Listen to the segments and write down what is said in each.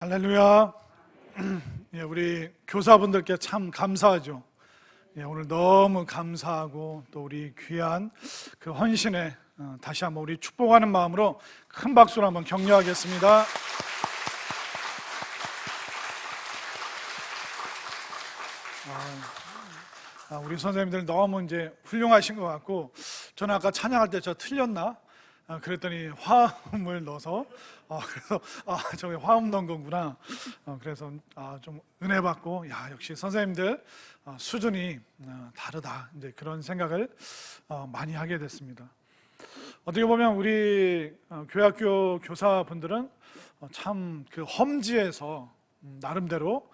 할렐루야. 예, 우리 교사분들께 참 감사하죠. 예, 오늘 너무 감사하고 또 우리 귀한 그 헌신에 다시 한번 우리 축복하는 마음으로 큰 박수로 한번 격려하겠습니다. 우리 선생님들 너무 이제 훌륭하신 것 같고, 저는 아까 찬양할 때 저 틀렸나? 그랬더니 화음을 넣어서 그래서 저기 화음 넣은 거구나. 그래서 좀 은혜 받고, 야, 역시 선생님들 수준이 다르다, 이제 그런 생각을 많이 하게 됐습니다. 어떻게 보면 우리 교회학교 교사분들은 참 그 험지에서 나름대로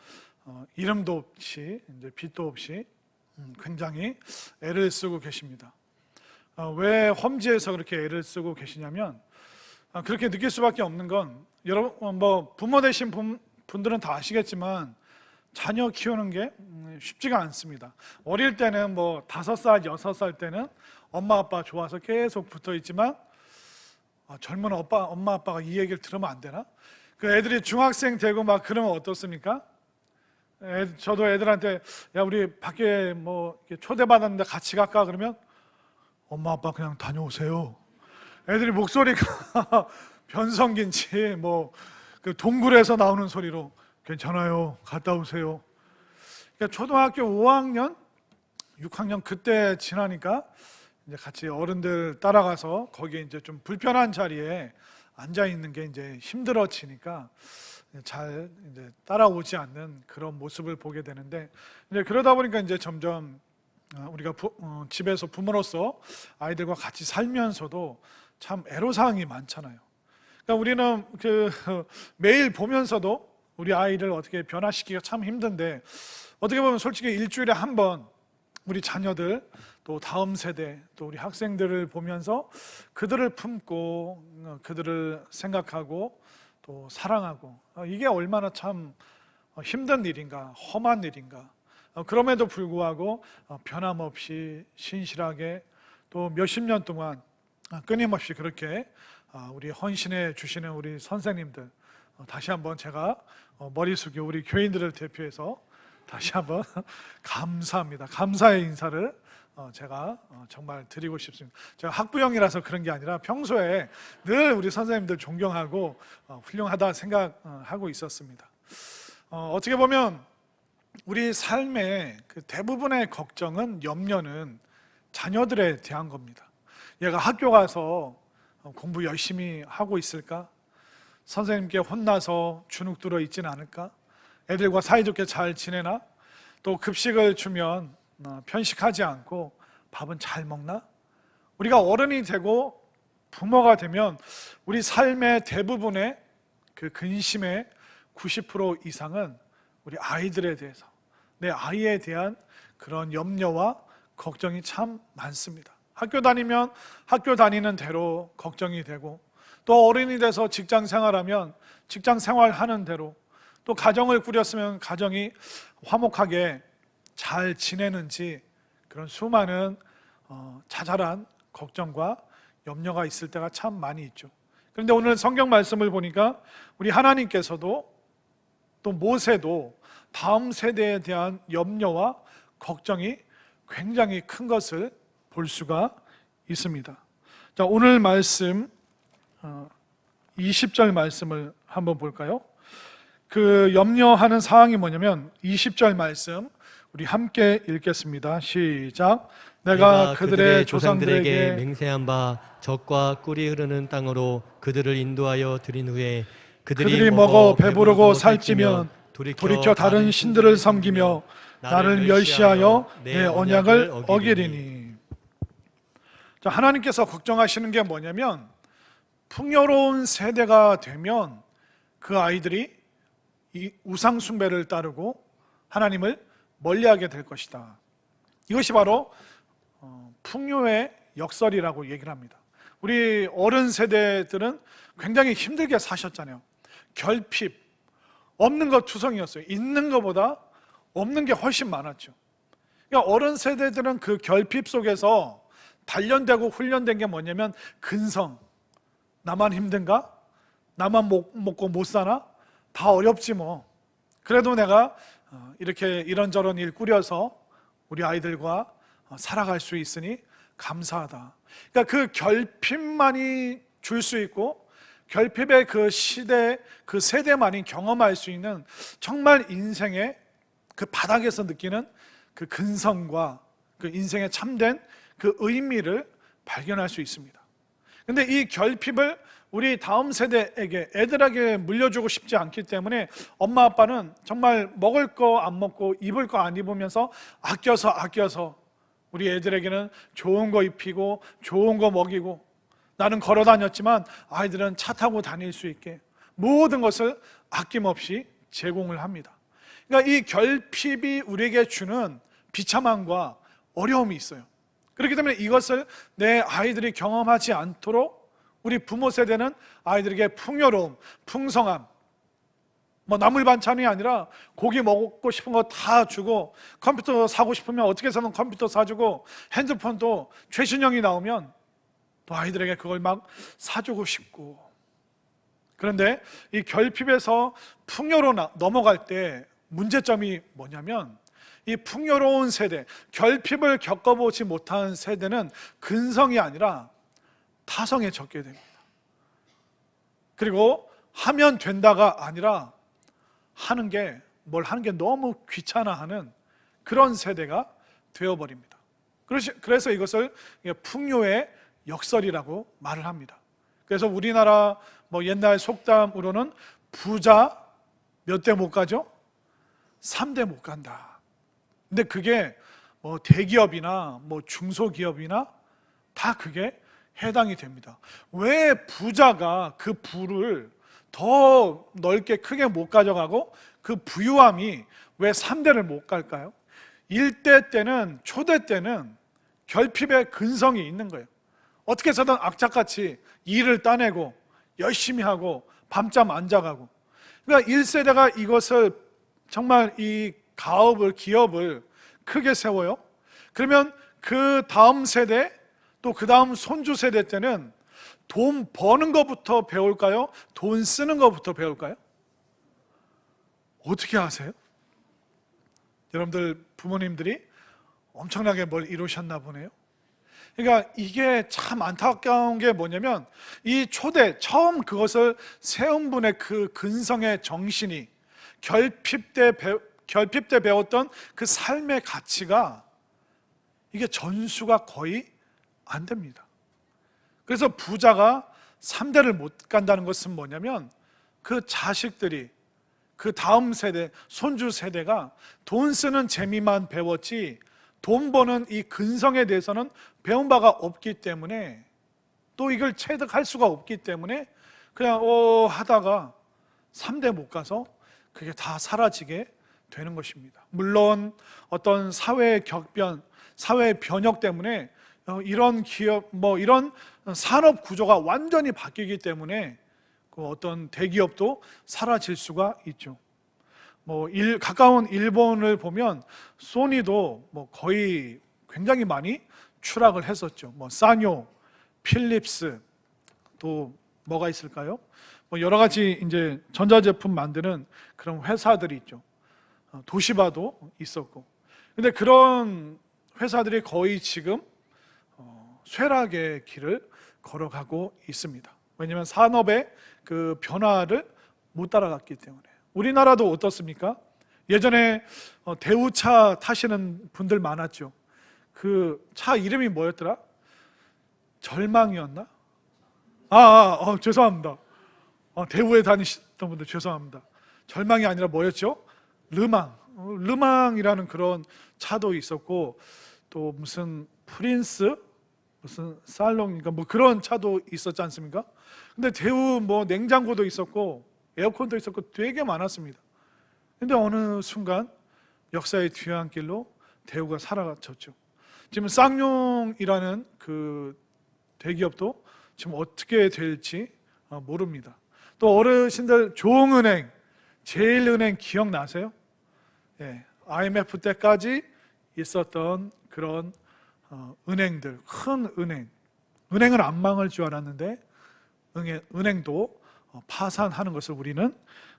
이름도 없이 이제 빛도 없이 굉장히 애를 쓰고 계십니다. 왜 험지에서 그렇게 애를 쓰고 계시냐면, 그렇게 느낄 수밖에 없는 건, 여러분 뭐 부모 되신 분들은 다 아시겠지만 자녀 키우는 게 쉽지가 않습니다. 어릴 때는 뭐 5살, 6살 때는 엄마 아빠 좋아서 계속 붙어 있지만, 젊은 엄마 아빠가 이 얘기를 들으면 안 되나? 그 애들이 중학생 되고 막 그러면 어떻습니까? 저도 애들한테, 야, 우리 밖에 뭐 초대받았는데 같이 갈까? 그러면 엄마 아빠 그냥 다녀오세요. 애들이 목소리가 변성기인지 뭐 그 동굴에서 나오는 소리로 괜찮아요, 갔다 오세요. 그러니까 초등학교 5학년, 6학년 그때 지나니까 이제 같이 어른들 따라가서 거기에 이제 좀 불편한 자리에 앉아 있는 게 이제 힘들어지니까 잘 이제 따라오지 않는 그런 모습을 보게 되는데, 이제 그러다 보니까 이제 점점 우리가 집에서 부모로서 아이들과 같이 살면서도 참 애로사항이 많잖아요. 그러니까 우리는 매일 보면서도 우리 아이를 어떻게 변화시키기가 참 힘든데, 어떻게 보면 솔직히 일주일에 한 번 우리 자녀들, 또 다음 세대, 또 우리 학생들을 보면서 그들을 품고 그들을 생각하고 또 사랑하고, 이게 얼마나 참 힘든 일인가, 험한 일인가. 그럼에도 불구하고 변함없이 신실하게 또 몇십 년 동안 끊임없이 그렇게 우리 헌신해 주시는 우리 선생님들, 다시 한번 제가 머리 숙여 우리 교인들을 대표해서 다시 한번 감사합니다. 감사의 인사를 제가 정말 드리고 싶습니다. 제가 학부형이라서 그런 게 아니라 평소에 늘 우리 선생님들 존경하고 훌륭하다 생각하고 있었습니다. 어떻게 보면 우리 삶의 그 대부분의 걱정은, 염려는 자녀들에 대한 겁니다. 얘가 학교 가서 공부 열심히 하고 있을까? 선생님께 혼나서 주눅 들어 있지는 않을까? 애들과 사이좋게 잘 지내나? 또 급식을 주면 편식하지 않고 밥은 잘 먹나? 우리가 어른이 되고 부모가 되면 우리 삶의 대부분의 그 근심의 90% 이상은 우리 아이들에 대해서, 내 아이에 대한 그런 염려와 걱정이 참 많습니다. 학교 다니면 학교 다니는 대로 걱정이 되고, 또 어른이 돼서 직장 생활하면 직장 생활하는 대로, 또 가정을 꾸렸으면 가정이 화목하게 잘 지내는지, 그런 수많은 자잘한 걱정과 염려가 있을 때가 참 많이 있죠. 그런데 오늘 성경 말씀을 보니까 우리 하나님께서도 또 모세도 다음 세대에 대한 염려와 걱정이 굉장히 큰 것을 볼 수가 있습니다. 자, 오늘 말씀 20절 말씀을 한번 볼까요? 그 염려하는 사항이 뭐냐면 20절 말씀 우리 함께 읽겠습니다. 시작. 내가 그들의 조상들에게 맹세한 바 젖과 꿀이 흐르는 땅으로 그들을 인도하여 들인 후에 그들이 먹어 배부르고 살찌면 돌이켜 다른 신들을 섬기며 나를 멸시하여 내 언약을 어기리니. 자, 하나님께서 걱정하시는 게 뭐냐면, 풍요로운 세대가 되면 그 아이들이 이 우상 숭배를 따르고 하나님을 멀리하게 될 것이다. 이것이 바로 풍요의 역설이라고 얘기를 합니다. 우리 어른 세대들은 굉장히 힘들게 사셨잖아요. 결핍, 없는 것 투성이었어요. 있는 것보다 없는 게 훨씬 많았죠. 그러니까 어른 세대들은 그 결핍 속에서 단련되고 훈련된 게 뭐냐면 근성. 나만 힘든가? 나만 먹고 못 사나? 다 어렵지 뭐. 그래도 내가 이렇게 이런저런 일 꾸려서 우리 아이들과 살아갈 수 있으니 감사하다. 그러니까 그 결핍만이 줄 수 있고 결핍의 그 시대, 그 세대만이 경험할 수 있는 정말 인생의 그 바닥에서 느끼는 그 근성과 그 인생의 참된 그 의미를 발견할 수 있습니다. 근데 이 결핍을 우리 다음 세대에게, 애들에게 물려주고 싶지 않기 때문에 엄마 아빠는 정말 먹을 거 안 먹고 입을 거 안 입으면서 아껴서 우리 애들에게는 좋은 거 입히고 좋은 거 먹이고, 나는 걸어 다녔지만 아이들은 차 타고 다닐 수 있게 모든 것을 아낌없이 제공을 합니다. 그러니까 이 결핍이 우리에게 주는 비참함과 어려움이 있어요. 그렇기 때문에 이것을 내 아이들이 경험하지 않도록 우리 부모 세대는 아이들에게 풍요로움, 풍성함, 뭐 나물 반찬이 아니라 고기 먹고 싶은 거 다 주고, 컴퓨터 사고 싶으면 어떻게 해서든 컴퓨터 사주고, 핸드폰도 최신형이 나오면 또 아이들에게 그걸 막 사주고 싶고. 그런데 이 결핍에서 풍요로 넘어갈 때 문제점이 뭐냐면, 이 풍요로운 세대, 결핍을 겪어보지 못한 세대는 근성이 아니라 타성에 젖게 됩니다. 그리고 하면 된다가 아니라 뭘 하는 게 너무 귀찮아하는 그런 세대가 되어버립니다. 그래서 이것을 풍요의 역설이라고 말을 합니다. 그래서 우리나라 뭐 옛날 속담으로는 부자 몇 대 못 가죠? 3대 못 간다. 근데 그게 뭐 대기업이나 뭐 중소기업이나 다 그게 해당이 됩니다. 왜 부자가 그 부를 더 넓게 크게 못 가져가고 그 부유함이 왜 3대를 못 갈까요? 1대 때는, 초대 때는 결핍의 근성이 있는 거예요. 어떻게 해서든 악착같이 일을 따내고 열심히 하고 밤잠 안 자가고. 그러니까 1세대가 이것을 정말 이 기업을 크게 세워요. 그러면 그 다음 세대, 또 그 다음 손주 세대 때는 돈 버는 것부터 배울까요? 돈 쓰는 것부터 배울까요? 어떻게 아세요? 여러분들 부모님들이 엄청나게 뭘 이루셨나 보네요. 그러니까 이게 참 안타까운 게 뭐냐면, 이 초대 처음 그것을 세운 분의 그 근성의 정신이 결핍 때 배웠던 그 삶의 가치가 이게 전수가 거의 안 됩니다. 그래서 부자가 3대를 못 간다는 것은 뭐냐면, 그 자식들이, 그 다음 세대, 손주 세대가 돈 쓰는 재미만 배웠지 돈 버는 이 근성에 대해서는 배운 바가 없기 때문에, 또 이걸 체득할 수가 없기 때문에 그냥 하다가 3대 못 가서 그게 다 사라지게 되는 것입니다. 물론 어떤 사회의 격변, 사회의 변혁 때문에 이런 기업, 이런 산업 구조가 완전히 바뀌기 때문에 그 어떤 대기업도 사라질 수가 있죠. 가까운 일본을 보면 소니도 거의 굉장히 많이 추락을 했었죠. 사뇨, 필립스, 또 뭐가 있을까요? 여러 가지 이제 전자제품 만드는 그런 회사들이 있죠. 도시바도 있었고. 근데 그런 회사들이 거의 지금 쇠락의 길을 걸어가고 있습니다. 왜냐하면 산업의 그 변화를 못 따라갔기 때문에. 우리나라도 어떻습니까? 예전에 대우차 타시는 분들 많았죠. 그 차 이름이 뭐였더라? 절망이었나? 죄송합니다. 대우에 다니시던 분들 죄송합니다. 절망이 아니라 뭐였죠? 르망이라는 그런 차도 있었고, 또 무슨 프린스, 무슨 살롱인가 그런 차도 있었지 않습니까? 근데 대우 냉장고도 있었고 에어컨도 있었고 되게 많았습니다. 근데 어느 순간 역사의 뒤안길로 대우가 사라졌죠. 지금 쌍용이라는 그 대기업도 지금 어떻게 될지 모릅니다. 또 어르신들 조흥은행, 제일은행 기억나세요? IMF 때까지 있었던 그런 은행들, 큰 은행은 안 망할 줄 알았는데 은행도 파산하는 것을 우리는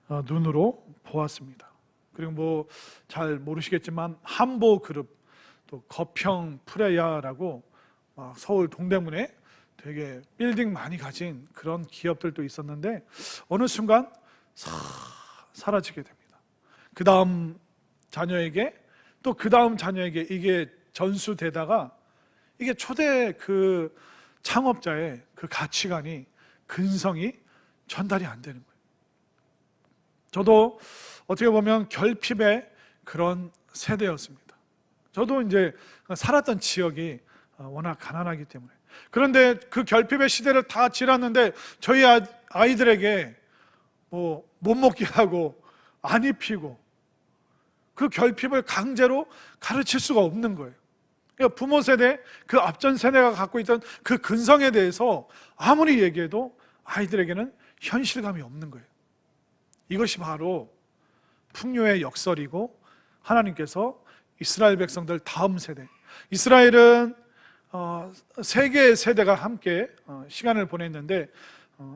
눈으로 보았습니다. 그리고 뭐 잘 모르시겠지만 함보 그룹, 또 거평 프레야라고 서울 동대문에 되게 빌딩 많이 가진 그런 기업들도 있었는데 어느 순간 사라지게 됩니다. 그 다음 자녀에게 또 그 다음 자녀에게 이게 전수되다가 이게 초대 그 창업자의 그 가치관이, 근성이 전달이 안 되는 거예요. 저도 어떻게 보면 결핍의 그런 세대였습니다. 저도 이제 살았던 지역이 워낙 가난하기 때문에. 그런데 그 결핍의 시대를 다 지났는데 저희 아이들에게 뭐 못 먹게 하고 안 입히고 그 결핍을 강제로 가르칠 수가 없는 거예요. 그러니까 부모 세대, 그 앞전 세대가 갖고 있던 그 근성에 대해서 아무리 얘기해도 아이들에게는 현실감이 없는 거예요. 이것이 바로 풍요의 역설이고, 하나님께서 이스라엘 백성들 다음 세대, 이스라엘은 세 개의 세대가 함께 시간을 보냈는데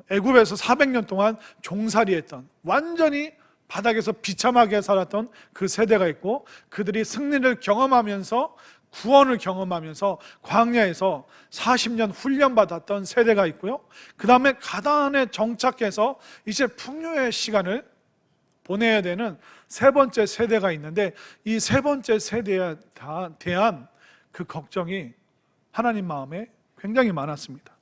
애굽에서 400년 동안 종살이했던, 완전히 바닥에서 비참하게 살았던 그 세대가 있고, 그들이 승리를 경험하면서 구원을 경험하면서 광야에서 40년 훈련받았던 세대가 있고요. 그 다음에 가나안에 정착해서 이제 풍요의 시간을 보내야 되는 세 번째 세대가 있는데, 이 세 번째 세대에 대한 그 걱정이 하나님 마음에 굉장히 많았습니다.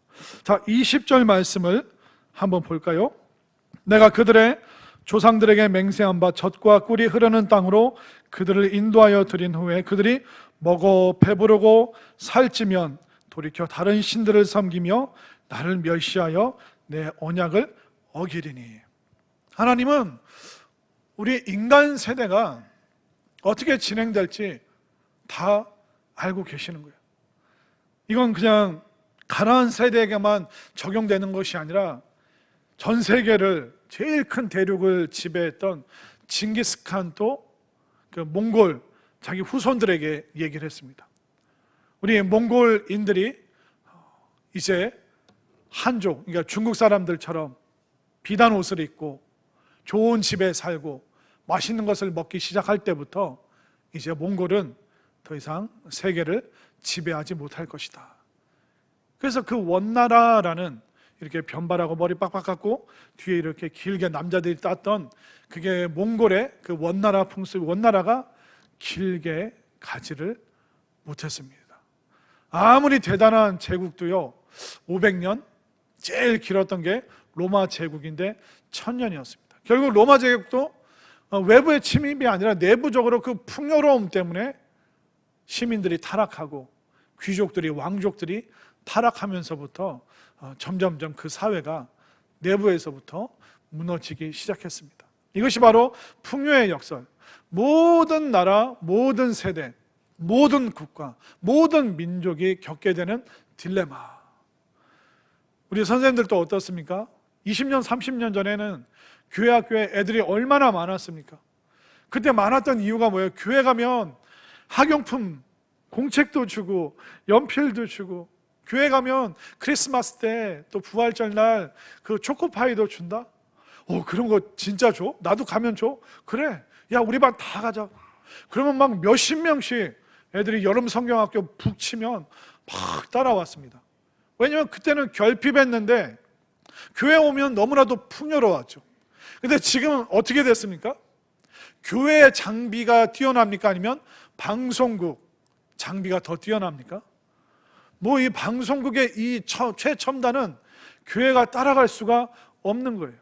자, 20절 말씀을 한번 볼까요? 내가 그들의 조상들에게 맹세한 바 젖과 꿀이 흐르는 땅으로 그들을 인도하여 드린 후에 그들이 먹어 배부르고 살찌면 돌이켜 다른 신들을 섬기며 나를 멸시하여 내 언약을 어기리니. 하나님은 우리 인간 세대가 어떻게 진행될지 다 알고 계시는 거예요. 이건 그냥 가나안 세대에게만 적용되는 것이 아니라 전 세계를, 제일 큰 대륙을 지배했던 징기스칸도 그 몽골 자기 후손들에게 얘기를 했습니다. 우리 몽골인들이 이제 한족, 그러니까 중국 사람들처럼 비단 옷을 입고 좋은 집에 살고 맛있는 것을 먹기 시작할 때부터 이제 몽골은 더 이상 세계를 지배하지 못할 것이다. 그래서 그 원나라라는, 이렇게 변발하고 머리 빡빡 깎고 뒤에 이렇게 길게 남자들이 땄던, 그게 몽골의 그 원나라 풍습, 원나라가 길게 가지를 못했습니다. 아무리 대단한 제국도요, 500년, 제일 길었던 게 로마 제국인데 1000년이었습니다. 결국 로마 제국도 외부의 침입이 아니라 내부적으로 그 풍요로움 때문에 시민들이 타락하고 귀족들이, 왕족들이 타락하면서부터 점점점 그 사회가 내부에서부터 무너지기 시작했습니다. 이것이 바로 풍요의 역설. 모든 나라, 모든 세대, 모든 국가, 모든 민족이 겪게 되는 딜레마. 우리 선생님들도 어떻습니까? 20년, 30년 전에는 교회 학교에 애들이 얼마나 많았습니까? 그때 많았던 이유가 뭐예요? 교회 가면 학용품, 공책도 주고 연필도 주고, 교회 가면 크리스마스 때 또 부활절 날 그 초코파이도 준다? 그런 거 진짜 줘? 나도 가면 줘? 그래, 야 우리 반 다 가자. 그러면 막 몇십 명씩 애들이 여름 성경학교 북 치면 막 따라왔습니다. 왜냐면 그때는 결핍했는데 교회 오면 너무나도 풍요로웠죠. 근데 지금은 어떻게 됐습니까? 교회의 장비가 뛰어납니까? 아니면 방송국 장비가 더 뛰어납니까? 이 방송국의 이 최첨단은 교회가 따라갈 수가 없는 거예요.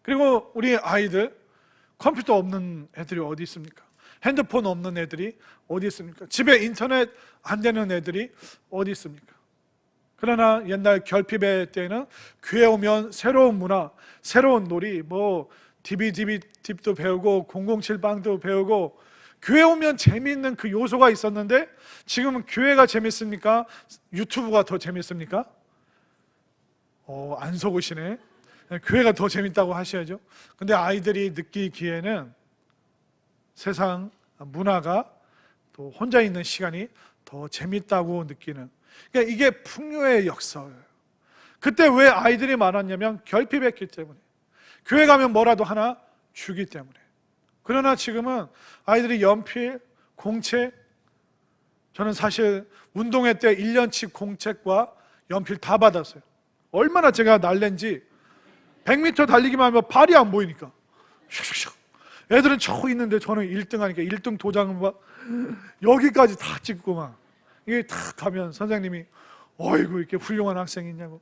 그리고 우리 아이들, 컴퓨터 없는 애들이 어디 있습니까? 핸드폰 없는 애들이 어디 있습니까? 집에 인터넷 안 되는 애들이 어디 있습니까? 그러나 옛날 결핍의 때는 교회 오면 새로운 문화, 새로운 놀이, DVD도 배우고 007방도 배우고, 교회 오면 재미있는 그 요소가 있었는데 지금은 교회가 재밌습니까? 유튜브가 더 재밌습니까? 안 속으시네. 교회가 더 재밌다고 하셔야죠. 근데 아이들이 느끼기에는 세상 문화가, 또 혼자 있는 시간이 더 재밌다고 느끼는, 그러니까 이게 풍요의 역설. 그때 왜 아이들이 많았냐면 결핍했기 때문에. 교회 가면 뭐라도 하나 주기 때문에. 그러나 지금은 아이들이 연필, 공책, 저는 사실 운동회 때 1년치 공책과 연필 다 받았어요. 얼마나 제가 날랜지 100m 달리기만 하면 발이 안 보이니까 슉슉슉. 애들은 저 있는데 저는 1등 하니까 1등 도장을 막 여기까지 다 찍고 막 이게 탁 가면 선생님이 어이구 이렇게 훌륭한 학생이 있냐고.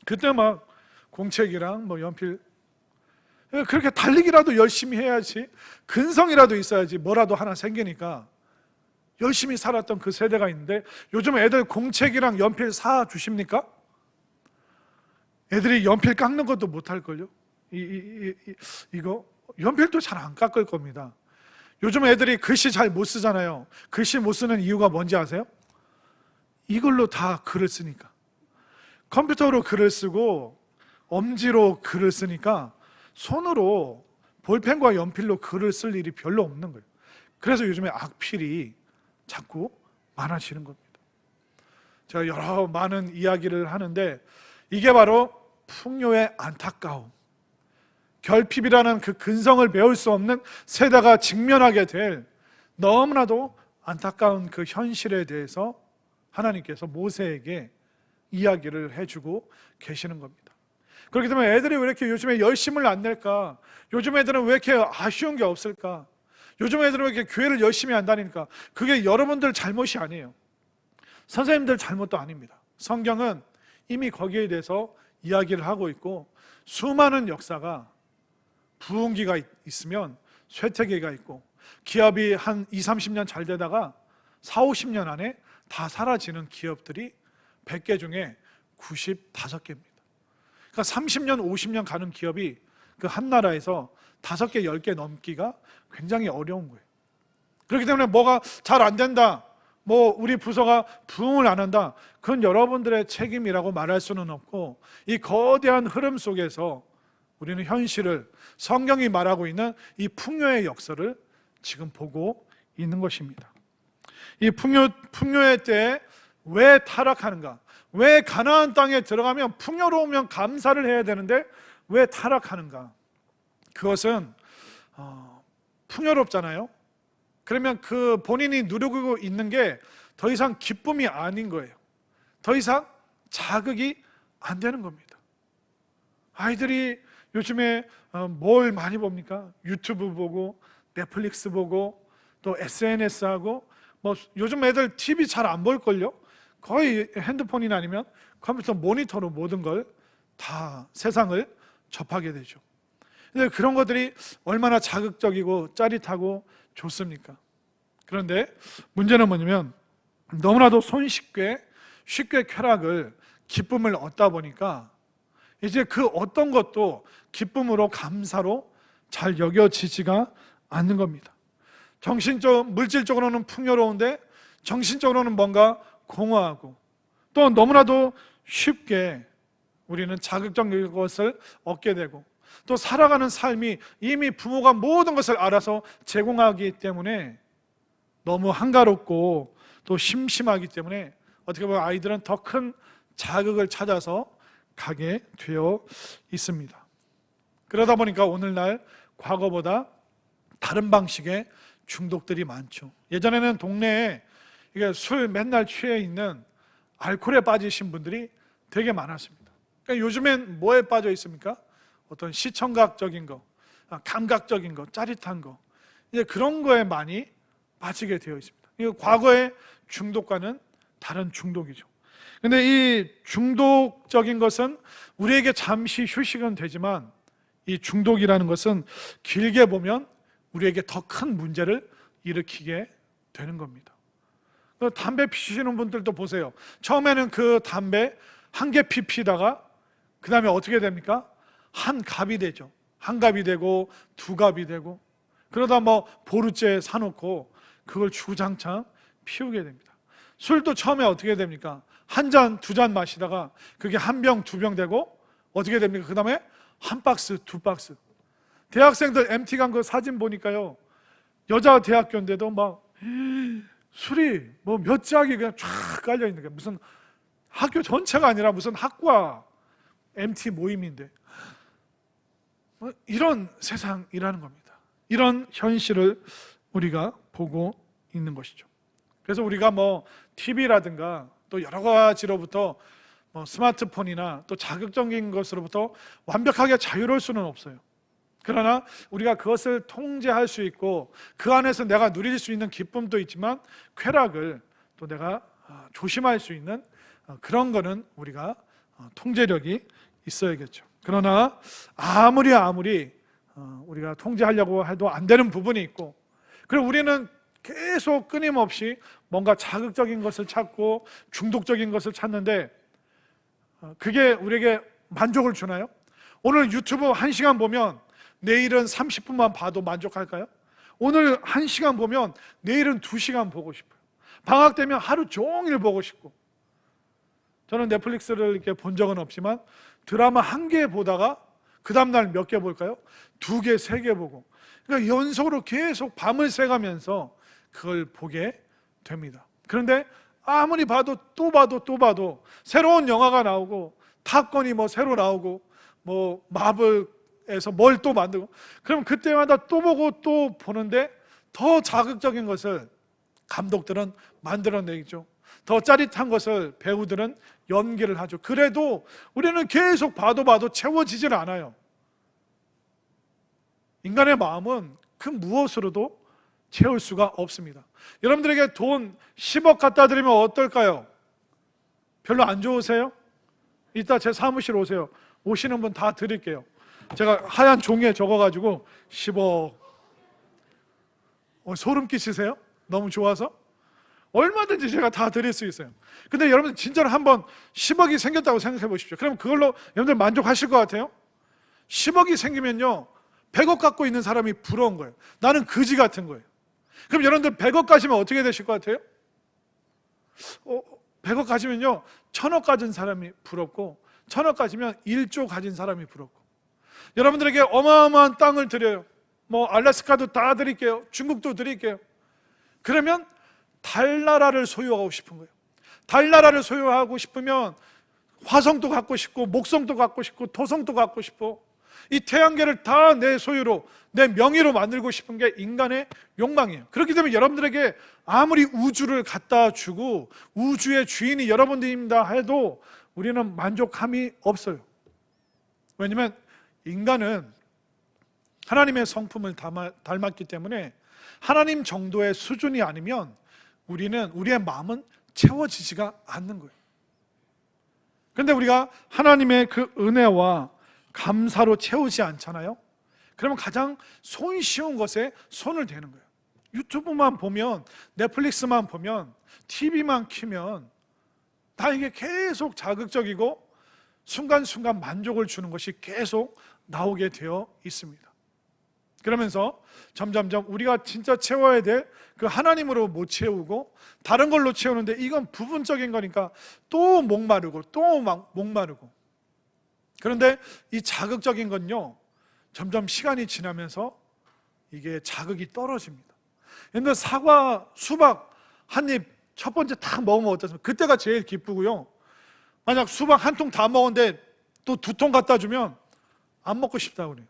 그때 막 공책이랑 뭐 연필, 그렇게 달리기라도 열심히 해야지, 근성이라도 있어야지 뭐라도 하나 생기니까 열심히 살았던 그 세대가 있는데, 요즘 애들 공책이랑 연필 사 주십니까? 애들이 연필 깎는 것도 못할걸요? 이거 연필도 잘 안 깎을 겁니다. 요즘 애들이 글씨 잘 못 쓰잖아요. 글씨 못 쓰는 이유가 뭔지 아세요? 이걸로 다 글을 쓰니까. 컴퓨터로 글을 쓰고 엄지로 글을 쓰니까 손으로 볼펜과 연필로 글을 쓸 일이 별로 없는 거예요. 그래서 요즘에 악필이 자꾸 많아지는 겁니다. 제가 여러 많은 이야기를 하는데 이게 바로 풍요의 안타까움, 결핍이라는 그 근성을 배울 수 없는 세대가 직면하게 될 너무나도 안타까운 그 현실에 대해서 하나님께서 모세에게 이야기를 해주고 계시는 겁니다. 그렇기 때문에 애들이 왜 이렇게 요즘에 열심을 안 낼까? 요즘 애들은 왜 이렇게 아쉬운 게 없을까? 요즘 애들은 왜 이렇게 교회를 열심히 안 다니니까? 그게 여러분들 잘못이 아니에요. 선생님들 잘못도 아닙니다. 성경은 이미 거기에 대해서 이야기를 하고 있고, 수많은 역사가 부흥기가 있으면 쇠퇴기가 있고, 기업이 한 20, 30년 잘 되다가 4, 50년 안에 다 사라지는 기업들이 100개 중에 95개입니다. 그러니까 30년, 50년 가는 기업이 그 한 나라에서 5개, 10개 넘기가 굉장히 어려운 거예요. 그렇기 때문에 뭐가 잘 안 된다, 뭐 우리 부서가 부흥을 안 한다, 그건 여러분들의 책임이라고 말할 수는 없고, 이 거대한 흐름 속에서 우리는 현실을, 성경이 말하고 있는 이 풍요의 역사를 지금 보고 있는 것입니다. 이 풍요의 때에 왜 타락하는가? 왜 가나안 땅에 들어가면 풍요로우면 감사를 해야 되는데 왜 타락하는가? 그것은 풍요롭잖아요. 그러면 그 본인이 누리고 있는 게 더 이상 기쁨이 아닌 거예요. 더 이상 자극이 안 되는 겁니다. 아이들이 요즘에 뭘 많이 봅니까? 유튜브 보고, 넷플릭스 보고, 또 SNS 하고, 뭐 요즘 애들 TV 잘 안 볼걸요? 거의 핸드폰이나 아니면 컴퓨터 모니터로 모든 걸 다 세상을 접하게 되죠. 근데 그런 것들이 얼마나 자극적이고 짜릿하고 좋습니까? 그런데 문제는 뭐냐면, 너무나도 손쉽게 쉽게 쾌락을, 기쁨을 얻다 보니까 이제 그 어떤 것도 기쁨으로, 감사로 잘 여겨지지가 않는 겁니다. 물질적으로는 풍요로운데 정신적으로는 뭔가 공허하고, 또 너무나도 쉽게 우리는 자극적인 것을 얻게 되고, 또 살아가는 삶이 이미 부모가 모든 것을 알아서 제공하기 때문에 너무 한가롭고 또 심심하기 때문에 어떻게 보면 아이들은 더 큰 자극을 찾아서 가게 되어 있습니다. 그러다 보니까 오늘날 과거보다 다른 방식의 중독들이 많죠. 예전에는 동네에 술 맨날 취해 있는, 알코올에 빠지신 분들이 되게 많았습니다. 그러니까 요즘엔 뭐에 빠져 있습니까? 어떤 시청각적인 거, 감각적인 거, 짜릿한 거, 이제 그런 거에 많이 빠지게 되어 있습니다. 이거 과거의 중독과는 다른 중독이죠. 근데 이 중독적인 것은 우리에게 잠시 휴식은 되지만, 이 중독이라는 것은 길게 보면 우리에게 더 큰 문제를 일으키게 되는 겁니다. 담배 피시는 분들도 보세요. 처음에는 그 담배 한 개 피다가 그 다음에 어떻게 됩니까? 한 갑이 되죠. 한 갑이 되고 두 갑이 되고, 그러다 뭐 보루째 사놓고 그걸 주구장창 피우게 됩니다. 술도 처음에 어떻게 됩니까? 한 잔, 두 잔 마시다가 그게 한 병, 두 병 되고 어떻게 됩니까? 그 다음에 한 박스, 두 박스. 대학생들 MT 간 거 사진 보니까요, 여자 대학교인데도 막 술이 뭐 몇 짝이 그냥 쫙 깔려 있는 게, 무슨 학교 전체가 아니라 무슨 학과 MT 모임인데, 이런 세상이라는 겁니다. 이런 현실을 우리가 보고 있는 것이죠. 그래서 우리가 TV라든가 또 여러 가지로부터 스마트폰이나 또 자극적인 것으로부터 완벽하게 자유로울 수는 없어요. 그러나 우리가 그것을 통제할 수 있고 그 안에서 내가 누릴 수 있는 기쁨도 있지만 쾌락을 또 내가 조심할 수 있는 그런 거는 우리가 통제력이 있어야겠죠. 그러나 아무리 우리가 통제하려고 해도 안 되는 부분이 있고, 그리고 우리는 계속 끊임없이 뭔가 자극적인 것을 찾고 중독적인 것을 찾는데 그게 우리에게 만족을 주나요? 오늘 유튜브 1시간 보면 내일은 30분만 봐도 만족할까요? 오늘 1시간 보면 내일은 2시간 보고 싶어요. 방학 되면 하루 종일 보고 싶고. 저는 넷플릭스를 이렇게 본 적은 없지만 드라마 1개 보다가 그 다음날 몇 개 볼까요? 2개, 3개 보고. 그러니까 연속으로 계속 밤을 새가면서 그걸 보게 됩니다. 그런데 아무리 봐도 또 봐도 새로운 영화가 나오고 탑건이 새로 나오고 마블에서 뭘 또 만들고, 그럼 그때마다 또 보고 또 보는데 더 자극적인 것을 감독들은 만들어내죠. 더 짜릿한 것을 배우들은 연기를 하죠. 그래도 우리는 계속 봐도 채워지질 않아요. 인간의 마음은 그 무엇으로도 채울 수가 없습니다. 여러분들에게 돈 10억 갖다 드리면 어떨까요? 별로 안 좋으세요? 이따 제 사무실 오세요. 오시는 분 다 드릴게요. 제가 하얀 종이에 적어가지고 10억. 소름 끼치세요? 너무 좋아서? 얼마든지 제가 다 드릴 수 있어요. 근데 여러분 진짜로 한번 10억이 생겼다고 생각해 보십시오. 그럼 그걸로 여러분들 만족하실 것 같아요? 10억이 생기면요 100억 갖고 있는 사람이 부러운 거예요. 나는 거지 같은 거예요. 그럼 여러분들 100억 가지면 어떻게 되실 것 같아요? 100억 가지면요 1000억 가진 사람이 부럽고 1000억 가지면 1조 가진 사람이 부럽고, 여러분들에게 어마어마한 땅을 드려요. 알래스카도 다 드릴게요. 중국도 드릴게요. 그러면 달나라를 소유하고 싶은 거예요. 달나라를 소유하고 싶으면 화성도 갖고 싶고 목성도 갖고 싶고 토성도 갖고 싶고 이 태양계를 다 내 소유로 내 명의로 만들고 싶은 게 인간의 욕망이에요. 그렇기 때문에 여러분들에게 아무리 우주를 갖다 주고 우주의 주인이 여러분들입니다 해도 우리는 만족함이 없어요. 왜냐하면 인간은 하나님의 성품을 닮았기 때문에 하나님 정도의 수준이 아니면 우리의 마음은 채워지지가 않는 거예요. 그런데 우리가 하나님의 그 은혜와 감사로 채우지 않잖아요. 그러면 가장 손쉬운 것에 손을 대는 거예요. 유튜브만 보면, 넷플릭스만 보면, TV만 켜면 나에게 계속 자극적이고 순간순간 만족을 주는 것이 계속 나오게 되어 있습니다. 그러면서 점점점 우리가 진짜 채워야 될 그 하나님으로 못 채우고 다른 걸로 채우는데 이건 부분적인 거니까 또 목마르고 또 목마르고. 그런데 이 자극적인 건요 점점 시간이 지나면서 이게 자극이 떨어집니다. 근데 사과, 수박 한 입 첫 번째 딱 먹으면 어떻습니까? 그때가 제일 기쁘고요. 만약 수박 한 통 다 먹었는데 또 2통 갖다 주면 안 먹고 싶다고 그래요.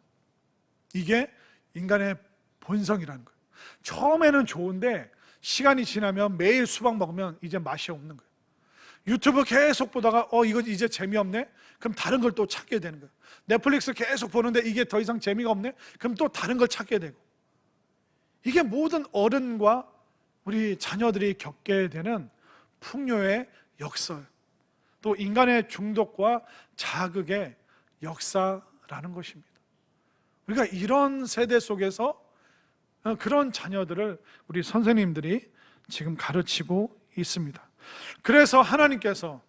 이게 인간의 본성이라는 거예요. 처음에는 좋은데 시간이 지나면 매일 수박 먹으면 이제 맛이 없는 거예요. 유튜브 계속 보다가 이거 이제 재미없네? 그럼 다른 걸 또 찾게 되는 거예요. 넷플릭스 계속 보는데 이게 더 이상 재미가 없네? 그럼 또 다른 걸 찾게 되고. 이게 모든 어른과 우리 자녀들이 겪게 되는 풍요의 역설, 또 인간의 중독과 자극의 역사라는 것입니다. 우리가 이런 세대 속에서 그런 자녀들을 우리 선생님들이 지금 가르치고 있습니다. 그래서 하나님께서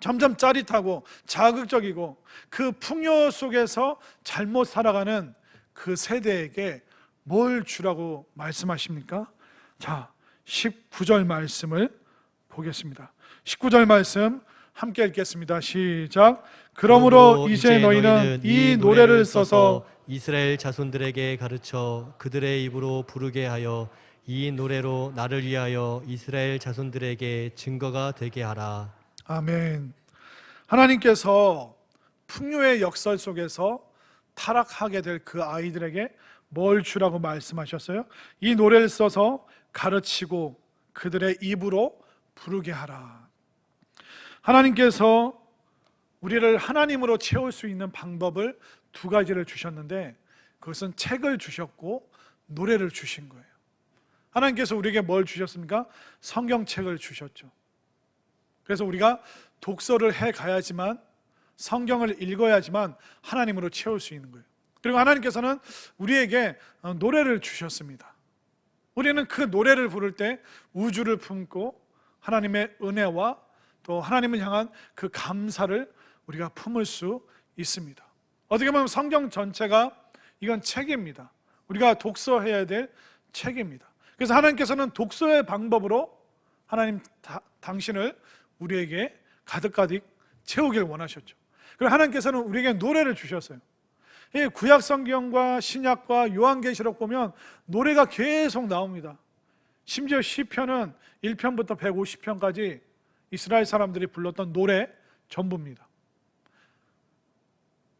점점 짜릿하고 자극적이고 그 풍요 속에서 잘못 살아가는 그 세대에게 뭘 주라고 말씀하십니까? 자, 19절 말씀을 보겠습니다. 19절 말씀 함께 읽겠습니다. 시작. 그러므로 이제 너희는 이 노래를 써서 이스라엘 자손들에게 가르쳐 그들의 입으로 부르게 하여 이 노래로 나를 위하여 이스라엘 자손들에게 증거가 되게 하라. 아멘. 하나님께서 풍요의 역설 속에서 타락하게 될 그 아이들에게 뭘 주라고 말씀하셨어요? 이 노래를 써서 가르치고 그들의 입으로 부르게 하라. 하나님께서 우리를 하나님으로 채울 수 있는 방법을 두 가지를 주셨는데, 그것은 책을 주셨고 노래를 주신 거예요. 하나님께서 우리에게 뭘 주셨습니까? 성경책을 주셨죠. 그래서 우리가 독서를 해 가야지만, 성경을 읽어야지만 하나님으로 채울 수 있는 거예요. 그리고 하나님께서는 우리에게 노래를 주셨습니다. 우리는 그 노래를 부를 때 우주를 품고 하나님의 은혜와 또 하나님을 향한 그 감사를 우리가 품을 수 있습니다. 어떻게 보면 성경 전체가 이건 책입니다. 우리가 독서해야 될 책입니다. 그래서 하나님께서는 독서의 방법으로 하나님 당신을 우리에게 가득가득 채우길 원하셨죠. 그리고 하나님께서는 우리에게 노래를 주셨어요. 구약 성경과 신약과 요한계시록 보면 노래가 계속 나옵니다. 심지어 시편은 1편부터 150편까지 이스라엘 사람들이 불렀던 노래 전부입니다.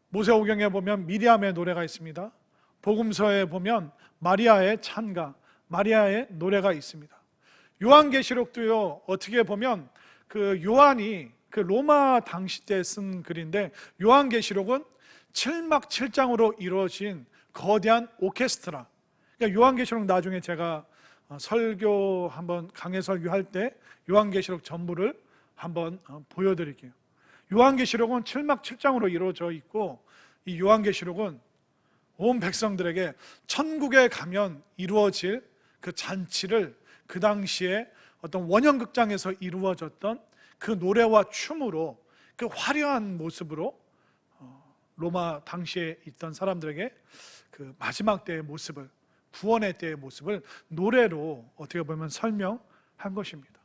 모세오경에 보면 미리암의 노래가 있습니다. 복음서에 보면 마리아의 찬가, 마리아의 노래가 있습니다. 요한계시록도요, 어떻게 보면 그 요한이 그 로마 당시 때 쓴 글인데, 요한계시록은 7막 7장으로 이루어진 거대한 오케스트라. 그러니까 요한계시록 나중에 제가 설교 한번 강해 설교할 때 요한계시록 전부를 한번 보여드릴게요. 요한계시록은 7막 7장으로 이루어져 있고, 이 요한계시록은 온 백성들에게 천국에 가면 이루어질 그 잔치를 그 당시에 어떤 원형극장에서 이루어졌던 그 노래와 춤으로, 그 화려한 모습으로 로마 당시에 있던 사람들에게 그 마지막 때의 모습을, 구원의 때의 모습을 노래로 어떻게 보면 설명한 것입니다.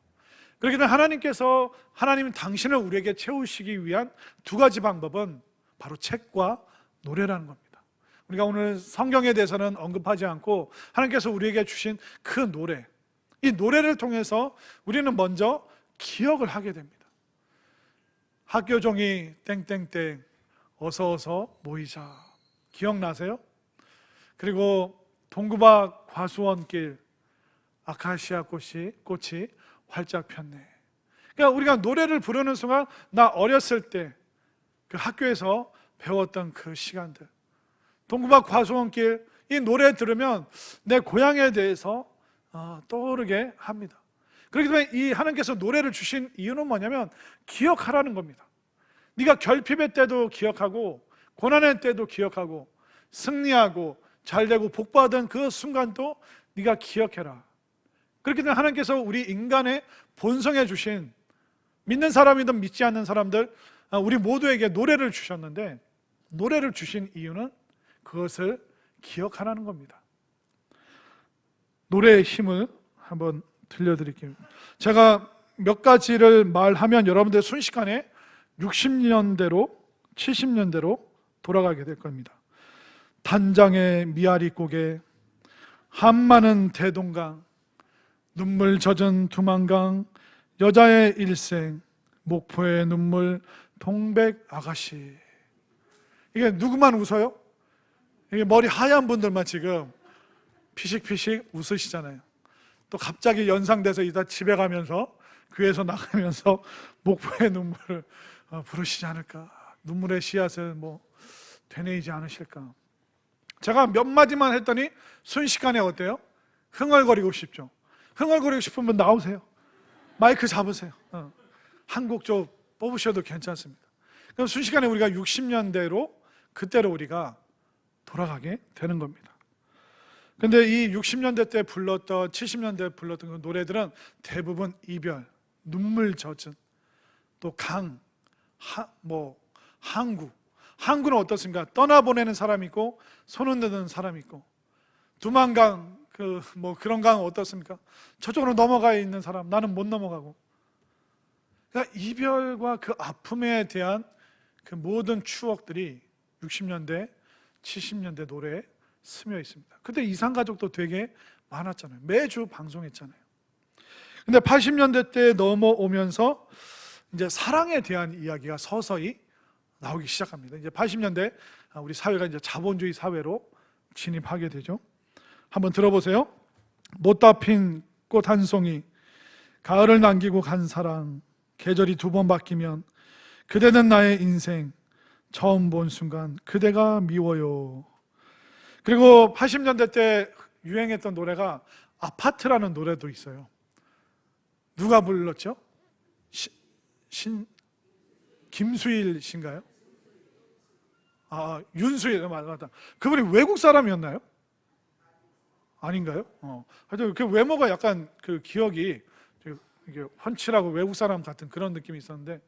그렇기 때문에 하나님께서, 하나님 당신을 우리에게 채우시기 위한 두 가지 방법은 바로 책과 노래라는 겁니다. 우리가 오늘 성경에 대해서는 언급하지 않고 하나님께서 우리에게 주신 그 노래, 이 노래를 통해서 우리는 먼저 기억을 하게 됩니다. 학교 종이 땡땡땡 어서 모이자, 기억나세요? 그리고 동구박 과수원길 아카시아 꽃이 활짝 폈네. 그러니까 우리가 노래를 부르는 순간, 나 어렸을 때 그 학교에서 배웠던 그 시간들, 동구박 과수원길, 이 노래 들으면 내 고향에 대해서 떠오르게 합니다. 그렇기 때문에 이 하나님께서 노래를 주신 이유는 뭐냐면 기억하라는 겁니다. 네가 결핍의 때도 기억하고 고난의 때도 기억하고 승리하고 잘되고 복받은 그 순간도 네가 기억해라. 그렇기 때문에 하나님께서 우리 인간의 본성에 주신, 믿는 사람이든 믿지 않는 사람들, 우리 모두에게 노래를 주셨는데, 노래를 주신 이유는 그것을 기억하라는 겁니다. 노래의 힘을 한번 들려드릴게요. 제가 몇 가지를 말하면 여러분들 순식간에 60년대로 70년대로 돌아가게 될 겁니다. 단장의 미아리 고개, 한마는 대동강, 눈물 젖은 두만강, 여자의 일생, 목포의 눈물, 동백 아가씨. 이게 누구만 웃어요? 이게 머리 하얀 분들만 지금 피식피식 웃으시잖아요. 또 갑자기 연상돼서 이따 집에 가면서, 교회에서 나가면서 목포의 눈물을 부르시지 않을까, 눈물의 씨앗을 되뇌이지 않으실까. 제가 몇 마디만 했더니 순식간에 어때요? 흥얼거리고 싶죠. 흥얼거리고 싶은 분 나오세요. 마이크 잡으세요. 한 곡 좀 뽑으셔도 괜찮습니다. 그럼 순식간에 우리가 60년대로, 그때로 우리가 돌아가게 되는 겁니다. 근데 이 60년대 때 불렀던, 70년대 불렀던 그 노래들은 대부분 이별, 눈물 젖은, 또 강, 항구. 항구는 어떻습니까? 떠나보내는 사람이 있고 손 흔드는 사람이 있고, 두만강, 그런 강 어떻습니까? 저쪽으로 넘어가 있는 사람, 나는 못 넘어가고. 그러니까 이별과 그 아픔에 대한 그 모든 추억들이 60년대, 70년대 노래에 스며 있습니다. 그때 이산가족도 되게 많았잖아요. 매주 방송했잖아요. 근데 80년대 때 넘어오면서 이제 사랑에 대한 이야기가 서서히 나오기 시작합니다. 이제 80년대 우리 사회가 이제 자본주의 사회로 진입하게 되죠. 한번 들어보세요. 못다 핀 꽃 한 송이, 가을을 남기고 간 사랑, 계절이 두 번 바뀌면 그대는 나의 인생, 처음 본 순간 그대가 미워요. 그리고 80년대 때 유행했던 노래가 아파트라는 노래도 있어요. 누가 불렀죠? 김수일 씨인가요? 윤수일, 맞다. 그분이 외국 사람이었나요? 아닌가요? 하여튼 그 외모가 약간 그 기억이 이게 훤칠하고 외국 사람 같은 그런 느낌이 있었는데,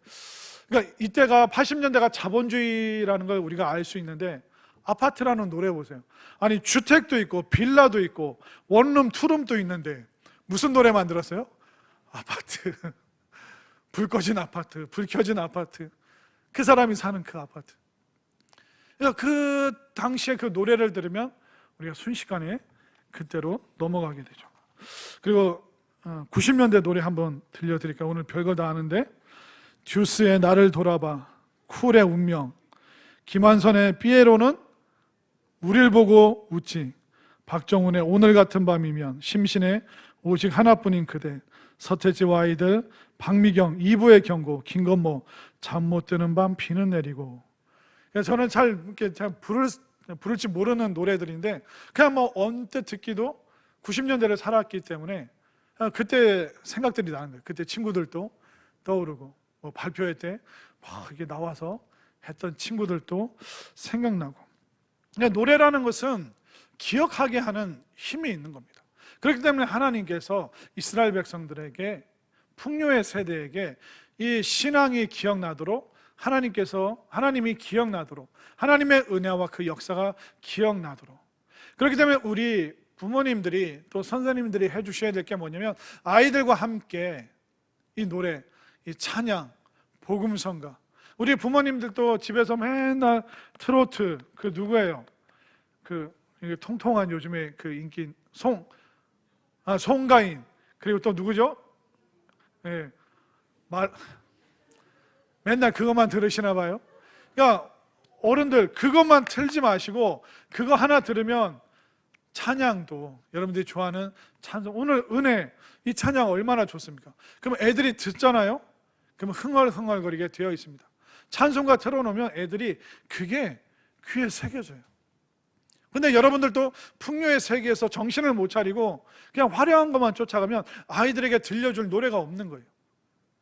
그러니까 이때가 80년대가 자본주의라는 걸 우리가 알 수 있는데, 아파트라는 노래 보세요. 아니 주택도 있고 빌라도 있고 원룸 투룸도 있는데 무슨 노래 만들었어요? 아파트. 불 꺼진 아파트, 불 켜진 아파트, 그 사람이 사는 그 아파트. 그러니까 그 당시에 그 노래를 들으면 우리가 순식간에 그때로 넘어가게 되죠. 그리고 90년대 노래 한번 들려드릴까요? 오늘 별거 다 아는데, 듀스의 나를 돌아봐, 쿨의 운명, 김한선의 삐에로는 우릴 보고 웃지, 박정훈의 오늘 같은 밤이면, 심신의 오직 하나뿐인 그대, 서태지와 아이들, 박미경, 이부의 경고, 김건모 잠 못 드는 밤 비는 내리고. 저는 잘 이렇게 부를지 모르는 노래들인데 그냥 뭐 언뜻 듣기도 90년대를 살았기 때문에 그때 생각들이 나는 거예요. 그때 친구들도 떠오르고, 뭐 발표회 때 막 이게 나와서 했던 친구들도 생각나고. 그러니까 노래라는 것은 기억하게 하는 힘이 있는 겁니다. 그렇기 때문에 하나님께서 이스라엘 백성들에게, 풍요의 세대에게 이 신앙이 기억나도록, 하나님이 기억나도록, 하나님의 은혜와 그 역사가 기억나도록. 그렇기 때문에 우리 부모님들이 또 선생님들이 해주셔야 될 게 뭐냐면, 아이들과 함께 이 노래, 이 찬양, 복음성가. 우리 부모님들도 집에서 맨날 트로트, 그 누구예요? 그 통통한 요즘에 그 인기 송가인, 그리고 또 누구죠? 네, 맨날 그것만 들으시나 봐요. 그러니까 어른들 그것만 틀지 마시고 그거 하나 들으면 찬양도, 여러분들이 좋아하는 찬송, 오늘 은혜, 이 찬양 얼마나 좋습니까? 그럼 애들이 듣잖아요. 그러면 흥얼흥얼거리게 되어 있습니다. 찬송가 틀어놓으면 애들이 그게 귀에 새겨져요. 근데 여러분들도 풍요의 세계에서 정신을 못 차리고 그냥 화려한 것만 쫓아가면 아이들에게 들려줄 노래가 없는 거예요.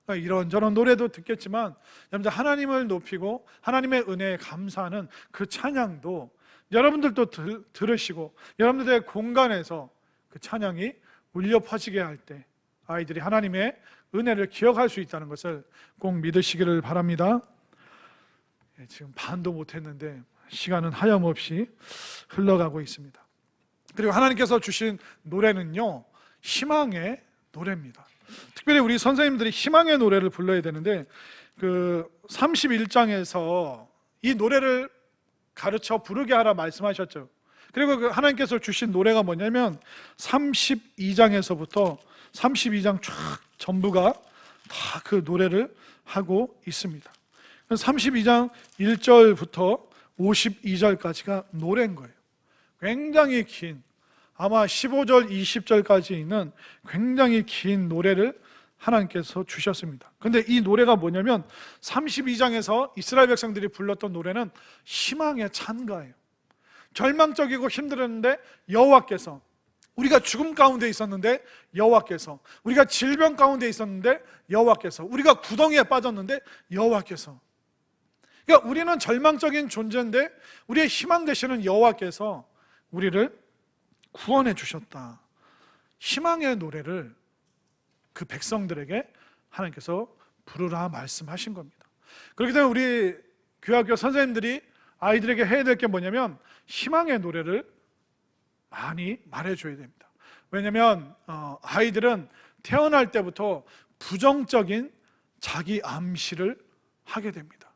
그러니까 이런저런 노래도 듣겠지만, 여러분들 하나님을 높이고 하나님의 은혜에 감사하는 그 찬양도 여러분들도 들으시고, 여러분들의 공간에서 그 찬양이 울려 퍼지게 할 때 아이들이 하나님의 은혜를 기억할 수 있다는 것을 꼭 믿으시기를 바랍니다. 지금 반도 못했는데 시간은 하염없이 흘러가고 있습니다. 그리고 하나님께서 주신 노래는요, 희망의 노래입니다. 특별히 우리 선생님들이 희망의 노래를 불러야 되는데, 그 31장에서 이 노래를 가르쳐 부르게 하라 말씀하셨죠. 그리고 그 하나님께서 주신 노래가 뭐냐면 32장에서부터 32장 쫙 전부가 다 그 노래를 하고 있습니다. 32장 1절부터 52절까지가 노래인 거예요. 굉장히 긴, 아마 15절, 20절까지 있는 굉장히 긴 노래를 하나님께서 주셨습니다. 근데 이 노래가 뭐냐면 32장에서 이스라엘 백성들이 불렀던 노래는 희망의 찬가예요. 절망적이고 힘들었는데 여호와께서, 우리가 죽음 가운데 있었는데 여호와께서, 우리가 질병 가운데 있었는데 여호와께서, 우리가 구덩이에 빠졌는데 여호와께서. 그러니까 우리는 절망적인 존재인데 우리의 희망 되시는 여호와께서 우리를 구원해 주셨다. 희망의 노래를 그 백성들에게 하나님께서 부르라 말씀하신 겁니다. 그렇기 때문에 우리 교회학교 선생님들이 아이들에게 해야 될 게 뭐냐면 희망의 노래를 많이 말해줘야 됩니다. 왜냐하면 아이들은 태어날 때부터 부정적인 자기 암시를 하게 됩니다.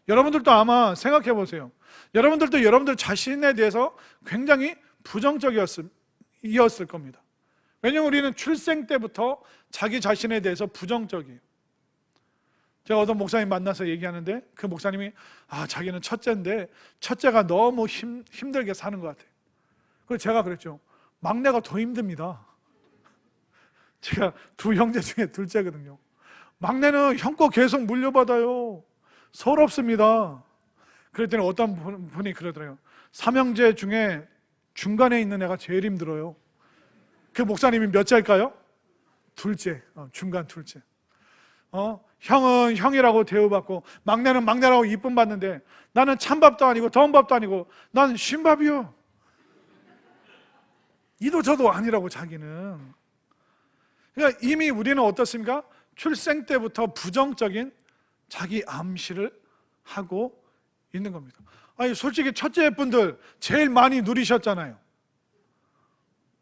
여러분들도 아마 생각해 보세요. 여러분들도 여러분들 자신에 대해서 굉장히 부정적이었을 겁니다. 왜냐하면 우리는 출생 때부터 자기 자신에 대해서 부정적이에요. 제가 어떤 목사님 만나서 얘기하는데 그 목사님이 자기는 첫째인데 첫째가 너무 힘들게 사는 것 같아요. 그래서 제가 그랬죠. 막내가 더 힘듭니다. 제가 두 형제 중에 둘째거든요. 막내는 형 거 계속 물려받아요. 서럽습니다. 그랬더니 어떤 분이 그러더라고요. 삼형제 중에 중간에 있는 애가 제일 힘들어요. 그 목사님이 몇째일까요? 둘째, 중간 둘째. 형은 형이라고 대우받고 막내는 막내라고 이쁨 받는데 나는 찬밥도 아니고 더운 밥도 아니고 난 쉰밥이요. 이도 저도 아니라고 자기는. 그러니까 이미 우리는 어떻습니까? 출생 때부터 부정적인 자기 암시를 하고 있는 겁니다. 아니 솔직히 첫째 분들 제일 많이 누리셨잖아요.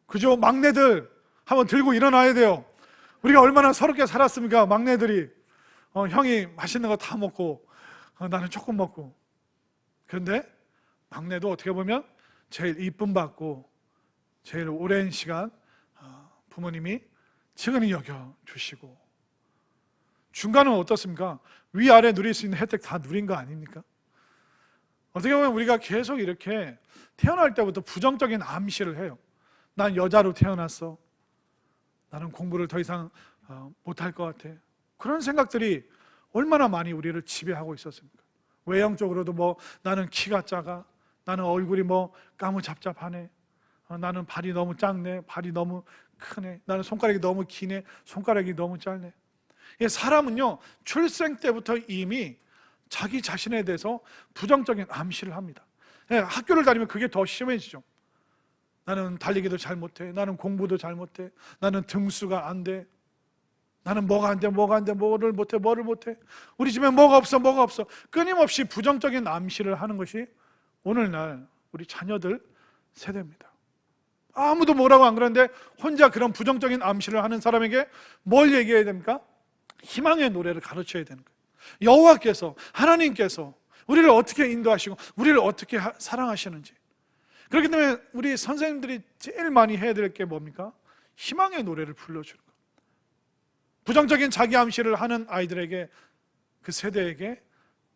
그죠? 막내들 한번 들고 일어나야 돼요. 우리가 얼마나 서럽게 살았습니까? 막내들이 형이 맛있는 거 다 먹고 나는 조금 먹고. 그런데 막내도 어떻게 보면 제일 이쁨 받고 제일 오랜 시간 부모님이 측은히 여겨주시고, 중간은 어떻습니까? 위아래 누릴 수 있는 혜택 다 누린 거 아닙니까? 어떻게 보면 우리가 계속 이렇게 태어날 때부터 부정적인 암시를 해요. 난 여자로 태어났어. 나는 공부를 더 이상 못할 것 같아. 그런 생각들이 얼마나 많이 우리를 지배하고 있었습니까? 외형적으로도 나는 키가 작아, 나는 얼굴이 까무잡잡하네, 나는 발이 너무 작네, 발이 너무 크네, 나는 손가락이 너무 기네, 손가락이 너무 짧네. 사람은요 출생 때부터 이미 자기 자신에 대해서 부정적인 암시를 합니다. 학교를 다니면 그게 더 심해지죠. 나는 달리기도 잘 못해, 나는 공부도 잘 못해, 나는 등수가 안 돼, 나는 뭐가 안 돼, 뭐를 못해. 우리 집에 뭐가 없어. 끊임없이 부정적인 암시를 하는 것이 오늘날 우리 자녀들 세대입니다. 아무도 뭐라고 안 그러는데 혼자 그런 부정적인 암시를 하는 사람에게 뭘 얘기해야 됩니까? 희망의 노래를 가르쳐야 되는 거예요. 여호와께서, 하나님께서 우리를 어떻게 인도하시고 우리를 어떻게 사랑하시는지. 그렇기 때문에 우리 선생님들이 제일 많이 해야 될 게 뭡니까? 희망의 노래를 불러주는 거예요. 부정적인 자기 암시를 하는 아이들에게, 그 세대에게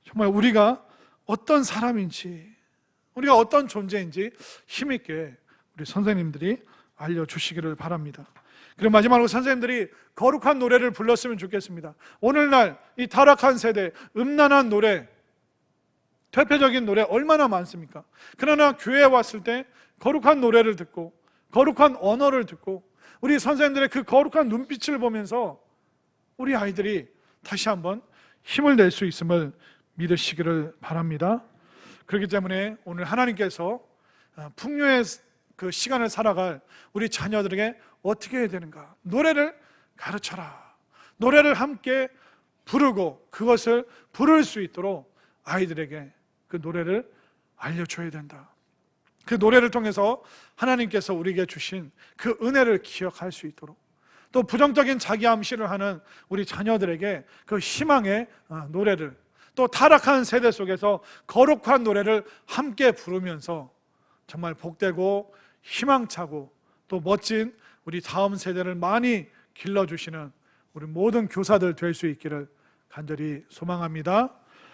정말 우리가 어떤 사람인지, 우리가 어떤 존재인지 힘있게 우리 선생님들이 알려주시기를 바랍니다. 그리고 마지막으로 선생님들이 거룩한 노래를 불렀으면 좋겠습니다. 오늘날 이 타락한 세대, 음란한 노래, 대표적인 노래 얼마나 많습니까? 그러나 교회에 왔을 때 거룩한 노래를 듣고 거룩한 언어를 듣고 우리 선생님들의 그 거룩한 눈빛을 보면서 우리 아이들이 다시 한번 힘을 낼 수 있음을 믿으시기를 바랍니다. 그렇기 때문에 오늘 하나님께서 풍요의 그 시간을 살아갈 우리 자녀들에게 어떻게 해야 되는가? 노래를 가르쳐라. 노래를 함께 부르고 그것을 부를 수 있도록 아이들에게 그 노래를 알려줘야 된다. 그 노래를 통해서 하나님께서 우리에게 주신 그 은혜를 기억할 수 있도록, 또 부정적인 자기 암시를 하는 우리 자녀들에게 그 희망의 노래를, 또 타락한 세대 속에서 거룩한 노래를 함께 부르면서 정말 복되고 희망차고 또 멋진 우리 다음 세대를 많이 길러주시는 우리 모든 교사들 될 수 있기를 간절히 소망합니다.